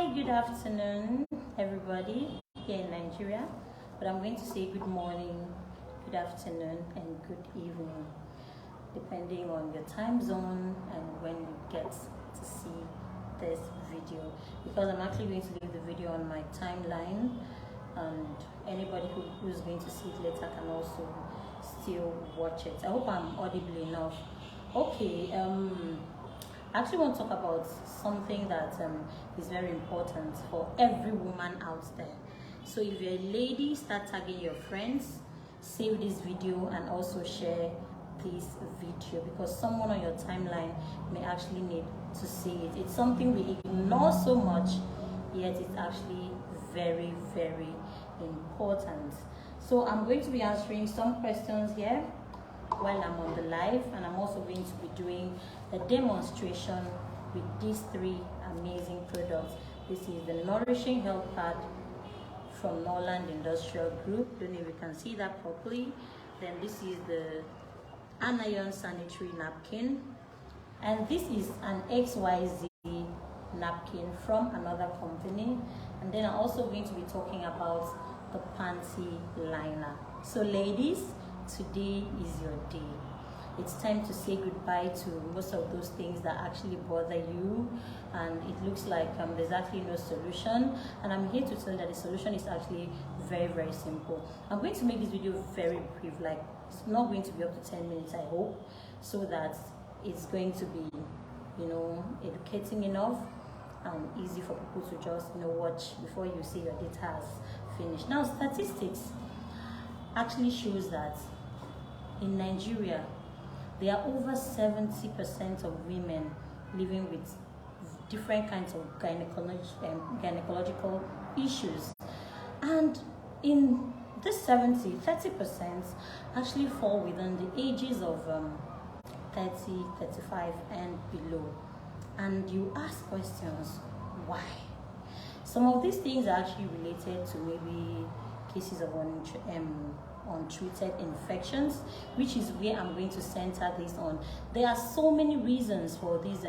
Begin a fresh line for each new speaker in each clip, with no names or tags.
Hi, good afternoon, everybody here in Nigeria. But I'm going to say good morning, good afternoon, and good evening, depending on your time zone and when you get to see this video. Because I'm actually going to leave the video on my timeline, and anybody who's going to see it later can also still watch it. I hope I'm audible enough. Okay, I actually want to talk about something that is very important for every woman out there. So if you're a lady, start tagging your friends, save this video, and also share this video, because someone on your timeline may actually need to see it. It's something we ignore so much, yet it's actually very, very important. So I'm going to be answering some questions here while I'm on the live, and I'm also going to be doing a demonstration with these three amazing products. This is the Nourishing Health Pad from Norland Industrial Group. Don't know if you can see that properly. Then this is the Anion Sanitary napkin, and this is an XYZ napkin from another company. And then I'm also going to be talking about the panty liner. So ladies, today is your day. It's time to say goodbye to most of those things that actually bother you, and it looks like there's actually no solution. And I'm here to tell you that the solution is actually very, very simple. I'm going to make this video very brief, like it's not going to be up to 10 minutes, I hope, so that it's going to be, educating enough and easy for people to just watch before you see your data has finished. Now, statistics actually shows that in Nigeria, there are over 70% of women living with different kinds of gynecological issues. And in this 30% actually fall within the ages of 30, 35 and below. And you ask questions, why? Some of these things are actually related to maybe cases of untreated infections, which is where I'm going to center this on. There are so many reasons for these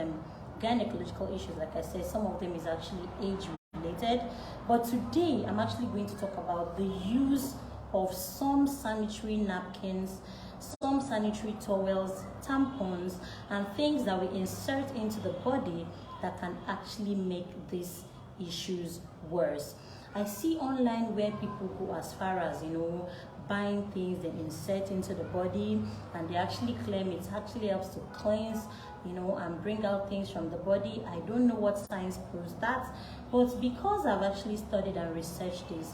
gynecological issues. Like I said, some of them is actually age related, but today I'm actually going to talk about the use of some sanitary napkins, some sanitary towels, tampons, and things that we insert into the body that can actually make these issues worse. I see online where people go as far as buying things they insert into the body, and they actually claim it actually helps to cleanse and bring out things from the body. I don't know what science proves that, but because I've actually studied and researched this,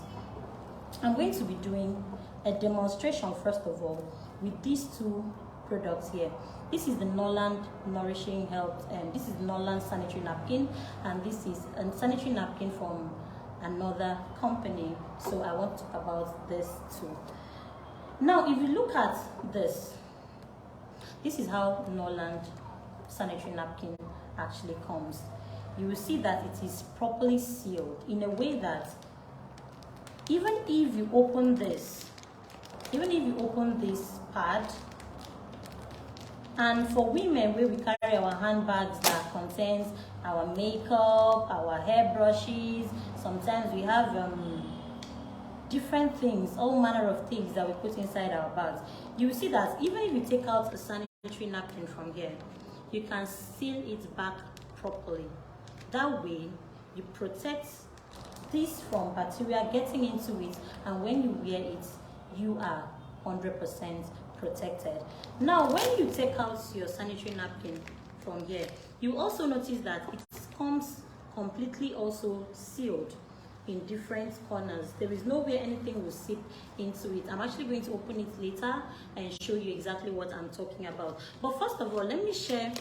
I'm going to be doing a demonstration first of all with these two products here. This is the Norland Nourishing Health, and this is Norland Sanitary Napkin, and this is a sanitary napkin from another company. So I want to talk about this too. Now, if you look at this is how Norland Sanitary Napkin actually comes. You will see that it is properly sealed in a way that even if you open this pad, and for women where we carry our handbags that contains our makeup, our hair brushes, sometimes we have different things, all manner of things that we put inside our bags. You will see that even if you take out a sanitary napkin from here, you can seal it back properly. That way you protect this from bacteria getting into it, and when you wear it, you are 100% protected. Now, when you take out your sanitary napkin from here, you also notice that it comes completely also sealed in different corners. There is no way anything will seep into it. I'm actually going to open it later and show you exactly what I'm talking about. But first of all, let me share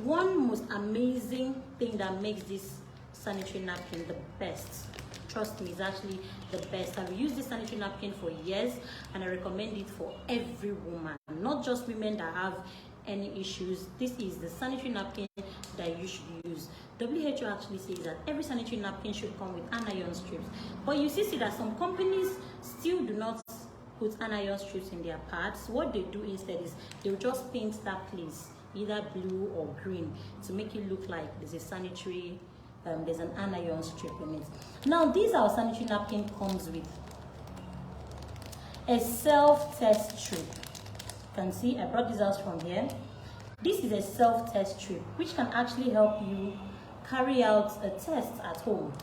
one most amazing thing that makes this sanitary napkin the best. Trust me, it's actually the best. I've used this sanitary napkin for years, and I recommend it for every woman, not just women that have any issues. This is the sanitary napkin that you should use. WHO actually says that every sanitary napkin should come with anion strips, but you see that some companies still do not put anion strips in their pads. What they do instead is they'll just paint that place either blue or green to make it look like there's a sanitary there's an anion strip in it. Now, this our sanitary napkin comes with a self-test strip. You can see I brought this out from here. This is a self-test strip which can actually help you carry out a test at home.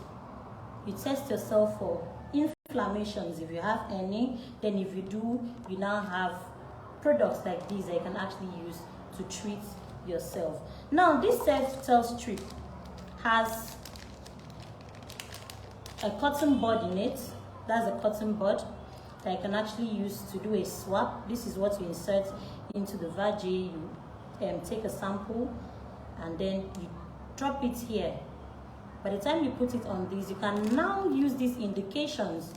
You test yourself for inflammations if you have any. Then if you do, you now have products like these that you can actually use to treat yourself. Now, this self-test strip has a cotton bud in it. That's a cotton bud that you can actually use to do a swab. This is what you insert into the vagina. You take a sample and then you drop it here. By the time you put it on this, you can now use these indications.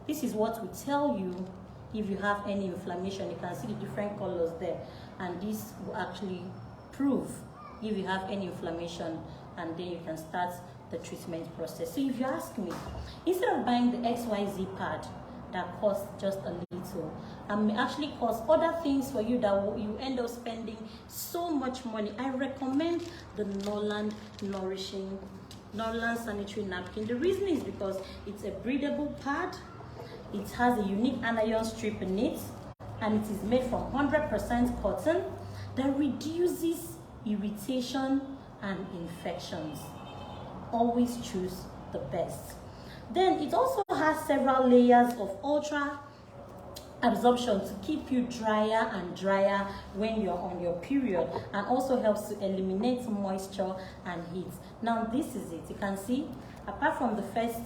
This is what will tell you if you have any inflammation. You can see the different colors there, and this will actually prove if you have any inflammation, and then you can start the treatment process. So if you ask me, instead of buying the XYZ pad that costs just a little and may actually cost other things for you that you end up spending so much money, I recommend the Norland sanitary napkin. The reason is because it's a breathable pad, it has a unique anion strip in it, and it is made from 100% cotton that reduces irritation and infections. Always choose the best. Then it also has several layers of ultra absorption to keep you drier and drier when you're on your period, and also helps to eliminate moisture and heat. Now, this is it. You can see, apart from the first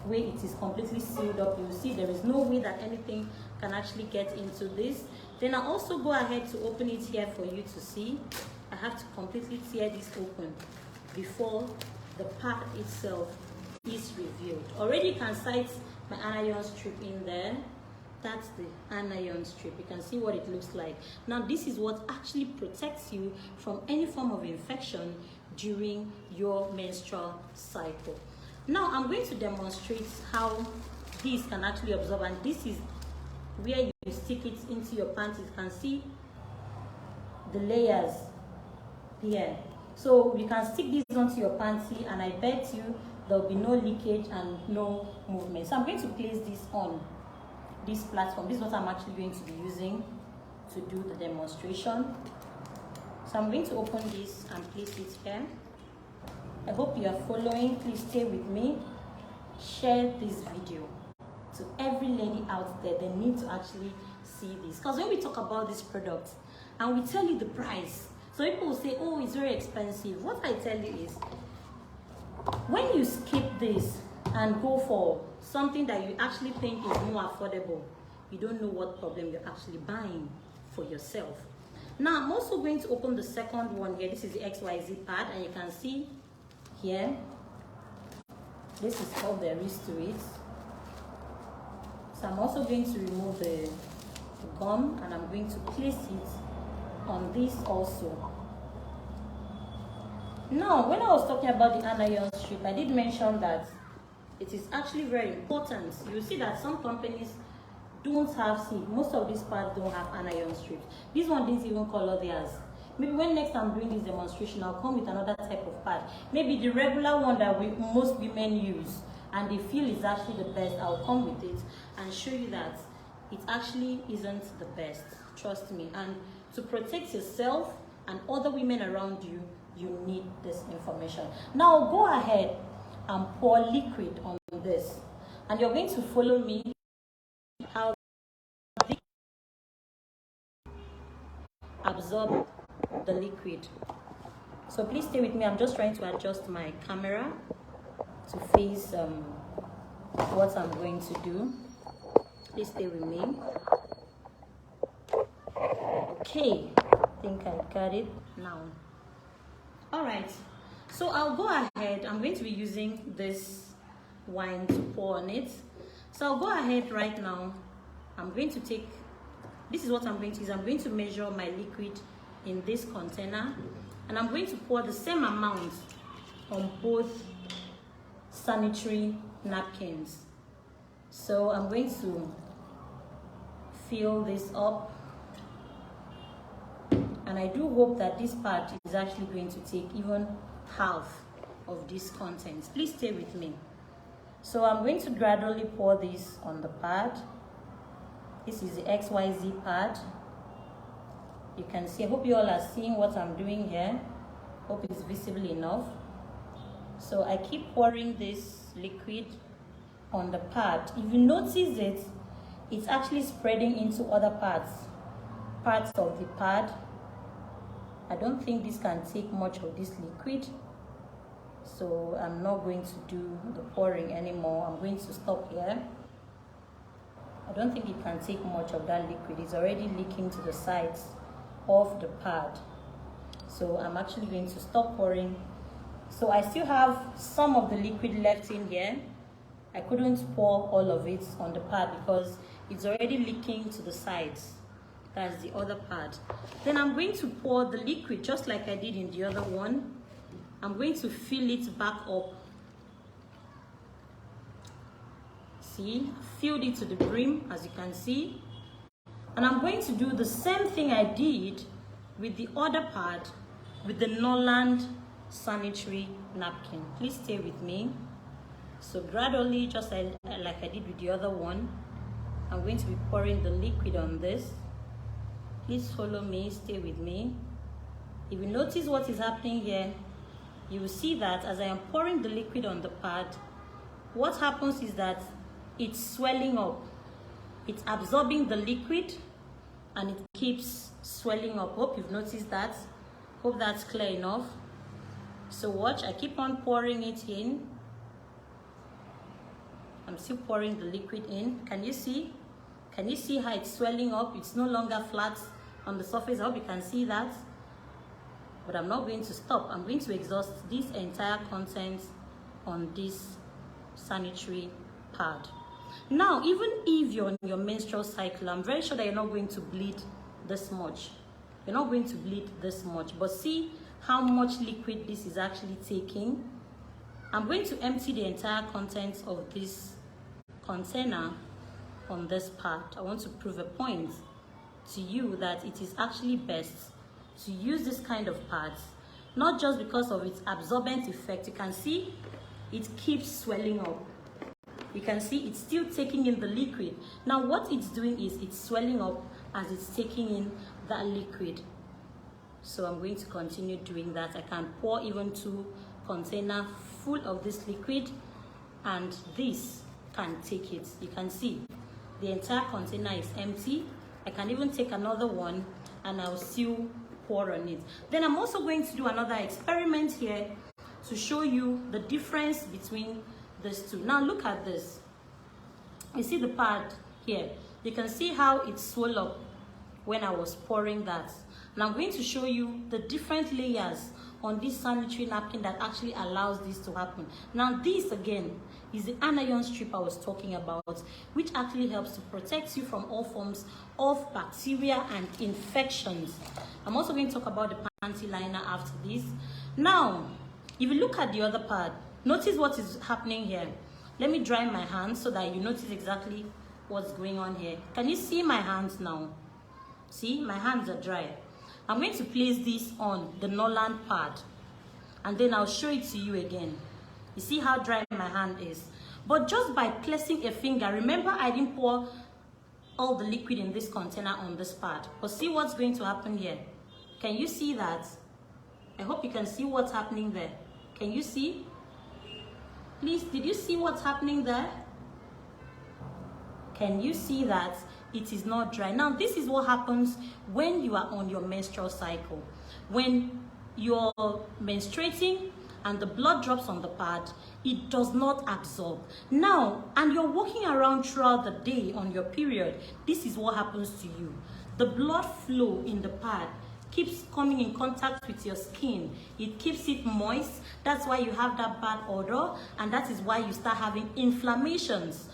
way it is completely sealed up, you will see there is no way that anything can actually get into this. Then I also go ahead to open it here for you to see. I have to completely tear this open before the pad itself is revealed. Already you can sight my anion strip in there. That's the anion strip. You can see what it looks like. Now, this is what actually protects you from any form of infection during your menstrual cycle. Now, I'm going to demonstrate how this can actually absorb, and this is where you stick it into your panties. You can see the layers here. So you can stick this onto your panty, and I bet you there'll be no leakage and no movement. So I'm going to place this on this platform. This is what I'm actually going to be using to do the demonstration. So I'm going to open this and place it here. I hope you are following. Please stay with me. Share this video to every lady out there. They need to actually see this, because when we talk about this product and we tell you the price, so people will say, oh, it's very expensive. What I tell you is, when you skip this and go for something that you actually think is more affordable, you don't know what problem you're actually buying for yourself. Now, I'm also going to open the second one here. This is the XYZ pad, and you can see here, this is all there is to it. So I'm also going to remove the gum, and I'm going to place it on this also. Now, when I was talking about the anion strip, I did mention that it is actually very important. You see that some companies don't have, most of these pads don't have anion strips. This one didn't even color theirs. Maybe when next I'm doing this demonstration, I'll come with another type of pad. Maybe the regular one that most women use and they feel is actually the best, I'll come with it and show you that it actually isn't the best. Trust me. And to protect yourself and other women around you, you need this information. Now go ahead and pour liquid on this, and you're going to follow me how this absorb the liquid. So please stay with me. I'm just trying to adjust my camera to face what I'm going to do. Please stay with me. Okay, I think I got it now. All right, so I'll go ahead. I'm going to be using this wine to pour on it. So I'll go ahead right now. I'm going to take, this is what I'm going to use. I'm going to measure my liquid in this container, and I'm going to pour the same amount on both sanitary napkins. So I'm going to fill this up, and I do hope that this part is actually going to take even half of these contents. Please stay with me. So I'm going to gradually pour this on the pad. This is the XYZ pad. You can see, I hope you all are seeing what I'm doing here. Hope it's visible enough. So I keep pouring this liquid on the pad. If you notice it, it's actually spreading into other parts of the pad. I don't think this can take much of this liquid, so I'm not going to do the pouring anymore. I'm going to stop here. I don't think it can take much of that liquid. It's already leaking to the sides of the pad, so I'm actually going to stop pouring. So I still have some of the liquid left in here. I couldn't pour all of it on the pad because it's already leaking to the sides. That's the other pad. Then I'm going to pour the liquid just like I did in the other one. I'm going to fill it back up. See, I filled it to the brim, as you can see. And I'm going to do the same thing I did with the other pad, with the Noland sanitary napkin. Please stay with me. So gradually, just like I did with the other one, I'm going to be pouring the liquid on this. Please follow me, stay with me. If you notice what is happening here, you will see that as I am pouring the liquid on the pad, what happens is that it's swelling up. It's absorbing the liquid and it keeps swelling up. Hope you've noticed that. Hope that's clear enough. So watch, I keep on pouring it in. I'm still pouring the liquid in. Can you see? Can you see how it's swelling up? It's no longer flat on the surface. I hope you can see that. But I'm not going to stop. I'm going to exhaust this entire content on this sanitary pad. Now, even if you're on your menstrual cycle, I'm very sure that you're not going to bleed this much. You're not going to bleed this much. But see how much liquid this is actually taking. I'm going to empty the entire contents of this container on this part. I want to prove a point to you that it is actually best to use this kind of pads, not just because of its absorbent effect. You can see it keeps swelling up. You can see it's still taking in the liquid. Now what it's doing is it's swelling up as it's taking in that liquid. So I'm going to continue doing that. I can pour even 2 containers full of this liquid, and this can take it. You can see the entire container is empty. I can even take another one and I'll still pour on it. Then I'm also going to do another experiment here to show you the difference between these two. Now look at this. You see the pad here. You can see how it swelled up when I was pouring that. And I'm going to show you the different layers on this sanitary napkin that actually allows this to happen. Now this again is the anion strip I was talking about, which actually helps to protect you from all forms of bacteria and infections. I'm also going to talk about the panty liner after this. Now, if you look at the other pad, notice what is happening here. Let me dry my hands so that you notice exactly what's going on here. Can you see my hands now? See, my hands are dry. I'm going to place this on the Noland pad and then I'll show it to you again. You see how dry my hand is. But just by placing a finger, remember I didn't pour all the liquid in this container on this pad. But see what's going to happen here. Can you see that? I hope you can see what's happening there. Can you see? Please, did you see what's happening there? Can you see that it is not dry? Now, this is what happens when you are on your menstrual cycle. When you're menstruating and the blood drops on the pad, it does not absorb. Now, and you're walking around throughout the day on your period, this is what happens to you. The blood flow in the pad keeps coming in contact with your skin. It keeps it moist. That's why you have that bad odor, and that is why you start having inflammations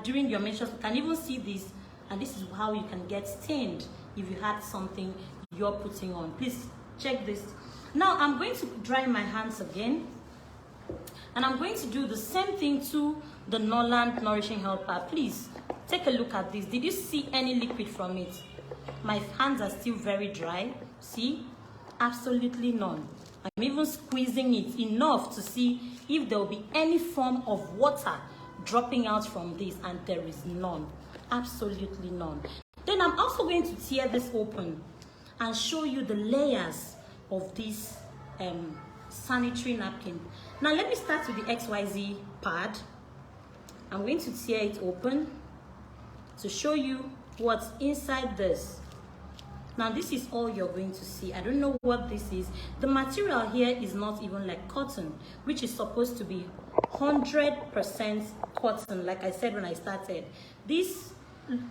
during your menstruation. You can even see this, and this is how you can get stained if you had something you're putting on. Please check this. Now I'm going to dry my hands again, and I'm going to do the same thing to the Noland Nourishing Health Pad. Please take a look at this. Did you see any liquid from it? My hands are still very dry. See? Absolutely none. I'm even squeezing it enough to see if there will be any form of water dropping out from this, and there is none. Absolutely none. Then I'm also going to tear this open and show you the layers of this sanitary napkin. Now let me start with the XYZ pad. I'm going to tear it open to show you what's inside this. Now this is all you're going to see. I don't know what this is. The material here is not even like cotton, which is supposed to be 100% cotton. Like I said when I started, this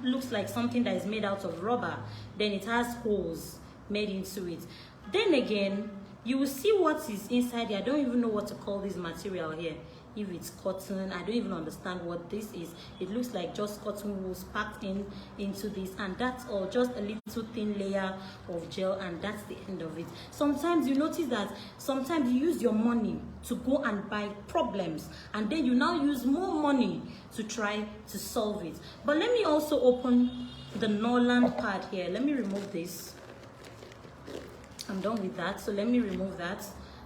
looks like something that is made out of rubber. Then it has holes made into it. Then again, you will see what is inside here. I don't even know what to call this material here. If it's cotton, I don't even understand what this is. It looks like just cotton wool packed into this, and that's all, just a little thin layer of gel, and that's the end of it. Sometimes you notice that sometimes you use your money to go and buy problems, and then you now use more money to try to solve it. But let me also open the Norland pad here. Let me remove this. I'm done with that, so let me remove that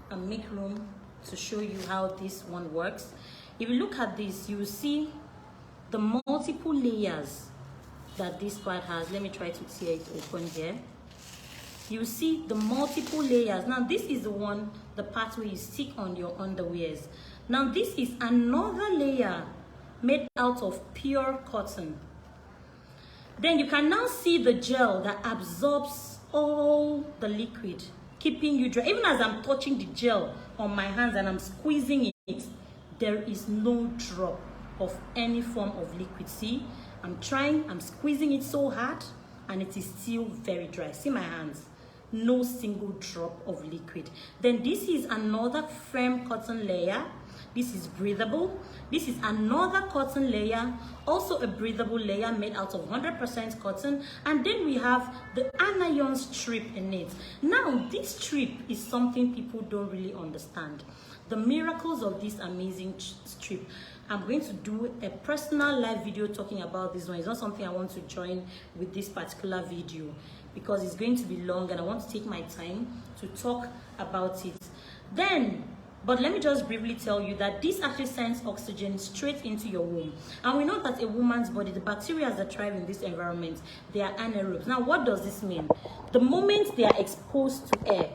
and make room to show you how this one works. If you look at this, you will see the multiple layers that this pad has. Let me try to tear it open here. You see the multiple layers. Now this is the one, the part where you stick on your underwears. Now this is another layer made out of pure cotton. Then you can now see the gel that absorbs all the liquid, keeping you dry. Even as I'm touching the gel on my hands and I'm squeezing it, there is no drop of any form of liquid. See, I'm squeezing it so hard and it is still very dry. See my hands, no single drop of liquid. Then this is another firm cotton layer. This is breathable. This is another cotton layer, also a breathable layer made out of 100% cotton. And then we have the Anion strip in it. Now, this strip is something people don't really understand. The miracles of this amazing strip. I'm going to do a personal live video talking about this one. It's not something I want to join with this particular video because it's going to be long and I want to take my time to talk about it. But let me just briefly tell you that this actually sends oxygen straight into your womb. And we know that a woman's body, the bacteria that thrive in this environment, they are anaerobes. Now, what does this mean? The moment they are exposed to air,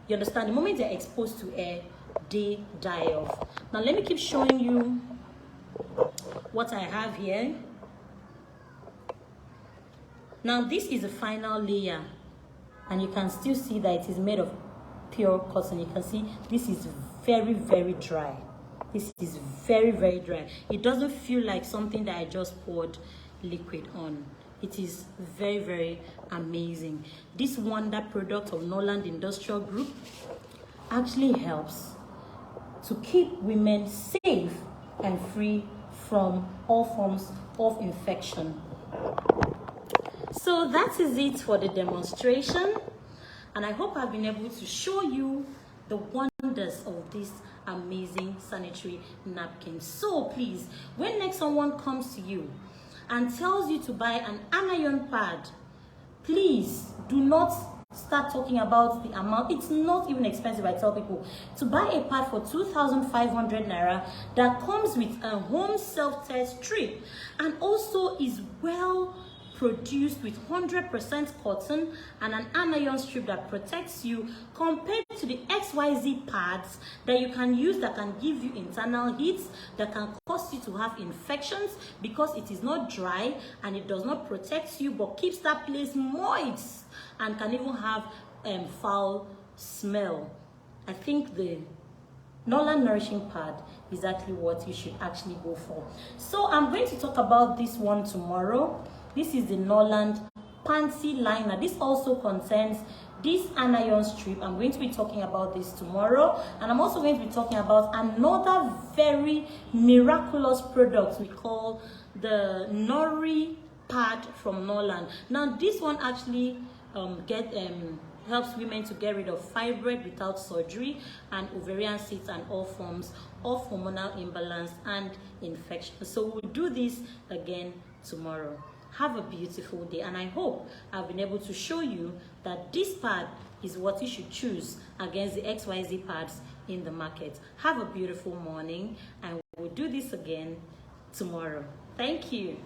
you understand? The moment they are exposed to air, they die off. Now, let me keep showing you what I have here. Now, this is the final layer. And you can still see that it is made of pure cotton. You can see this is very, very dry. This is very, very dry. It doesn't feel like something that I just poured liquid on. It is very, very amazing. This wonder product of Norland Industrial Group actually helps to keep women safe and free from all forms of infection. So that is it for the demonstration. And I hope I've been able to show you the wonders of this amazing sanitary napkin. So please, when next someone comes to you and tells you to buy an Anion pad, please do not start talking about the amount. It's not even expensive. I tell people to buy a pad for 2,500 naira that comes with a home self-test strip and also is well produced with 100% cotton and an Anion strip that protects you, compared to the XYZ pads that you can use that can give you internal heats, that can cause you to have infections because it is not dry and it does not protect you but keeps that place moist and can even have foul smell. I think the Norland Nourishing Pad is actually what you should actually go for. So I'm going to talk about this one tomorrow. This is the Norland Panty Liner. This also contains this Anion strip. I'm going to be talking about this tomorrow. And I'm also going to be talking about another very miraculous product we call the Nori Pad from Norland. Now, this one actually helps women to get rid of fibroid without surgery and ovarian cysts and all forms of hormonal imbalance and infection. So we'll do this again tomorrow. Have a beautiful day, and I hope I've been able to show you that this pad is what you should choose against the XYZ pads in the market. Have a beautiful morning, and we'll do this again tomorrow. Thank you.